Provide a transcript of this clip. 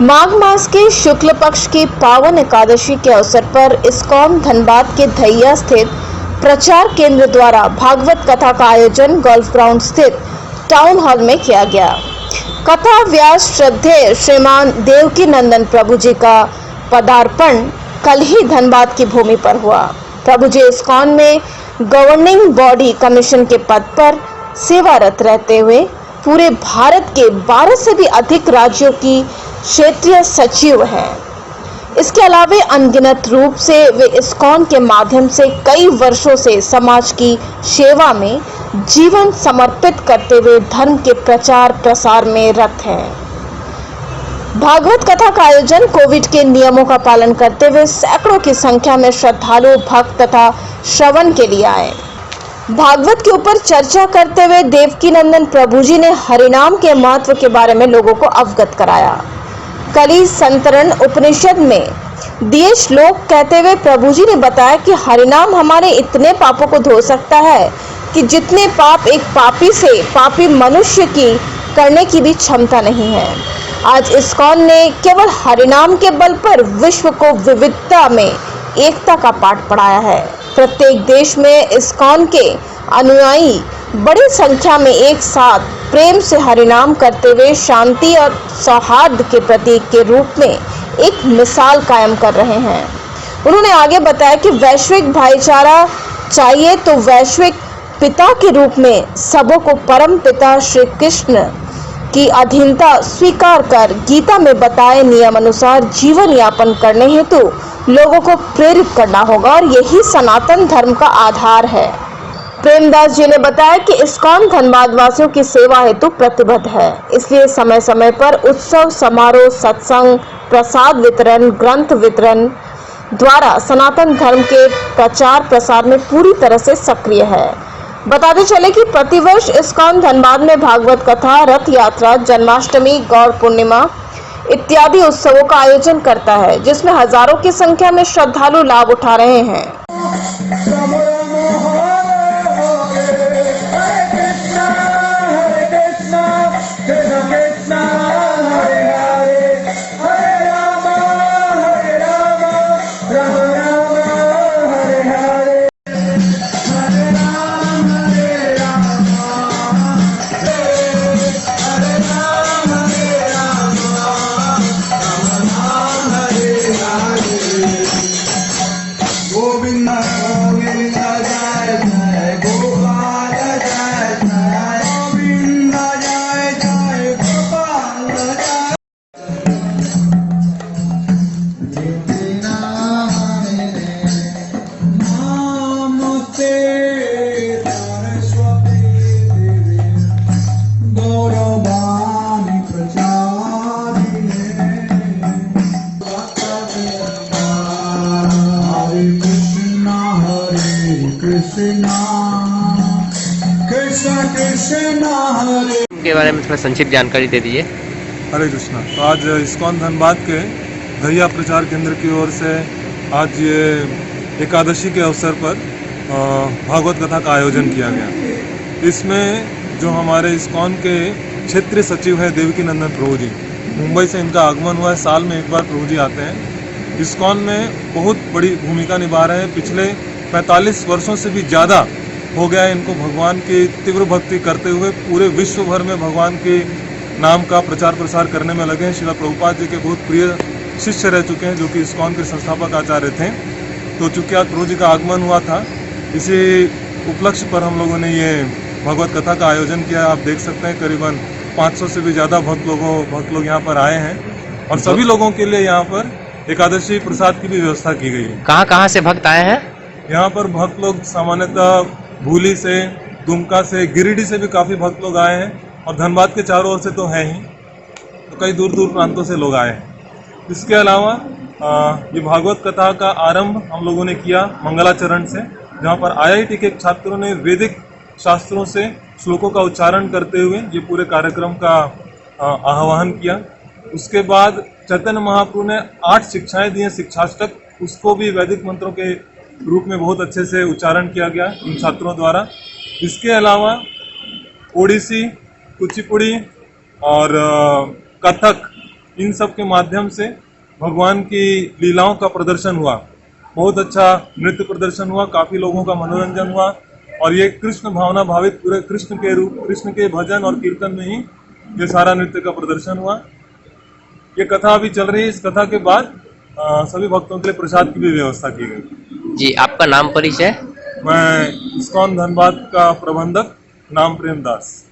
माघ मास के शुक्ल पक्ष की पावन एकादशी के अवसर पर इस्कॉन धनबाद के धैया स्थित प्रचार केंद्र द्वारा भागवत कथा का आयोजन गोल्फ ग्राउंड स्थित टाउन हॉल में किया गया। कथा व्यास श्रद्धेय श्रीमान देवकी नंदन प्रभु जी का पदार्पण कल ही धनबाद की भूमि पर हुआ। प्रभु जी इस्कॉन में गवर्निंग बॉडी कमीशन के पद पर सेवारत रहते हुए पूरे भारत के 12 से भी अधिक राज्यों की क्षेत्रीय सचिव हैं। इसके अलावा अनगिनत रूप से वे इस्कॉन के माध्यम से कई वर्षों से समाज की सेवा में जीवन समर्पित करते हुए धर्म के प्रचार प्रसार में रत हैं। भागवत कथा का आयोजन कोविड के नियमों का पालन करते हुए सैकड़ों की संख्या में श्रद्धालु भक्त तथा श्रवण के लिए आए। भागवत के ऊपर चर्चा करते हुए देवकी नंदन प्रभु जी ने हरिनाम के महत्व के बारे में लोगों को अवगत कराया। कली संतरण उपनिषद में दिए श्लोक कहते हुए प्रभु जी ने बताया कि हरिनाम हमारे इतने पापों को धो सकता है कि जितने पाप एक पापी से पापी मनुष्य की करने की भी क्षमता नहीं है। आज इस्कॉन ने केवल हरिनाम के बल पर विश्व को विविधता में एकता का पाठ पढ़ाया है। प्रत्येक देश में इस्कॉन के अनुयायी बड़ी संख्या में एक साथ प्रेम से हरिनाम करते हुए शांति और सौहार्द के प्रतीक के रूप में एक मिसाल कायम कर रहे हैं। उन्होंने आगे बताया कि वैश्विक भाईचारा चाहिए तो वैश्विक पिता के रूप में सबों को परम पिता श्री कृष्ण की अधीनता स्वीकार कर गीता में बताए नियम अनुसार जीवन यापन करने हेतु लोगों को प्रेरित करना होगा और यही सनातन धर्म का आधार है। प्रेमदास जी ने बताया कि इस्कॉन धनबाद वासियों की सेवा हेतु प्रतिबद्ध है, इसलिए समय समय पर उत्सव समारोह सत्संग प्रसाद वितरण ग्रंथ वितरण द्वारा सनातन धर्म के प्रचार प्रसार में पूरी तरह से सक्रिय है। बताते चले कि प्रतिवर्ष इस्कॉन धनबाद में भागवत कथा रथ यात्रा जन्माष्टमी गौर पूर्णिमा इत्यादि उत्सवों का आयोजन करता है, जिसमें हजारों की संख्या में श्रद्धालु लाभ उठा रहे हैं। के बारे में थोड़ा संक्षिप्त जानकारी दे दीजिए। हरे कृष्णा। तो आज इस्कॉन धनबाद के धैया प्रचार केंद्र की ओर से आज ये एकादशी के अवसर पर भागवत कथा का आयोजन किया गया। इसमें जो हमारे इस्कॉन के क्षेत्रीय सचिव है देवकी नंदन प्रभु जी, मुंबई से इनका आगमन हुआ है। साल में एक बार प्रभु जी आते हैं। इस्कॉन में बहुत बड़ी भूमिका निभा रहे हैं। पिछले 45 वर्षों से भी ज़्यादा हो गया है इनको भगवान की तीव्र भक्ति करते हुए पूरे विश्व भर में भगवान के नाम का प्रचार प्रसार करने में लगे हैं। श्रील प्रभुपाद जी के बहुत प्रिय शिष्य रह चुके हैं, जो कि इस्कॉन के संस्थापक आचार्य थे। तो चूँकि आज प्रभु जी का आगमन हुआ था, इसी उपलक्ष्य पर हम लोगों ने ये भगवत कथा का आयोजन किया। आप देख सकते हैं करीबन 500 से भी ज़्यादा भक्त लोग यहाँ पर आए हैं और सभी लोगों के लिए यहाँ पर एकादशी प्रसाद की भी व्यवस्था की गई है। कहाँ से भक्त आए हैं? यहाँ पर भक्त लोग सामान्यतः भूली से, दुमका से, गिरिडीह से भी काफ़ी भक्त लोग आए हैं और धनबाद के चारों ओर से तो हैं ही, तो कई दूर दूर प्रांतों से लोग आए हैं। इसके अलावा ये भागवत कथा का आरंभ हम लोगों ने किया मंगलाचरण से, जहाँ पर IIT के छात्रों ने वैदिक शास्त्रों से श्लोकों का उच्चारण करते हुए ये पूरे कार्यक्रम का आह्वान किया। उसके बाद चैतन्य महाप्रभु ने 8 शिक्षाएं दी हैं शिक्षाष्टक, उसको भी वैदिक मंत्रों के रूप में बहुत अच्छे से उच्चारण किया गया इन छात्रों द्वारा। इसके अलावा ओडिसी, कुचिपुड़ी और कथक इन सब के माध्यम से भगवान की लीलाओं का प्रदर्शन हुआ। बहुत अच्छा नृत्य प्रदर्शन हुआ, काफ़ी लोगों का मनोरंजन हुआ और ये कृष्ण भावना भावित पूरे कृष्ण के रूप, कृष्ण के भजन और कीर्तन में ही ये सारा नृत्य का प्रदर्शन हुआ। ये कथा अभी चल रही है। इस कथा के बाद सभी भक्तों के लिए प्रसाद की भी व्यवस्था की गई। जी, आपका नाम परिचय? मैं इस्कॉन धनबाद का प्रबंधक नाम प्रेम दास।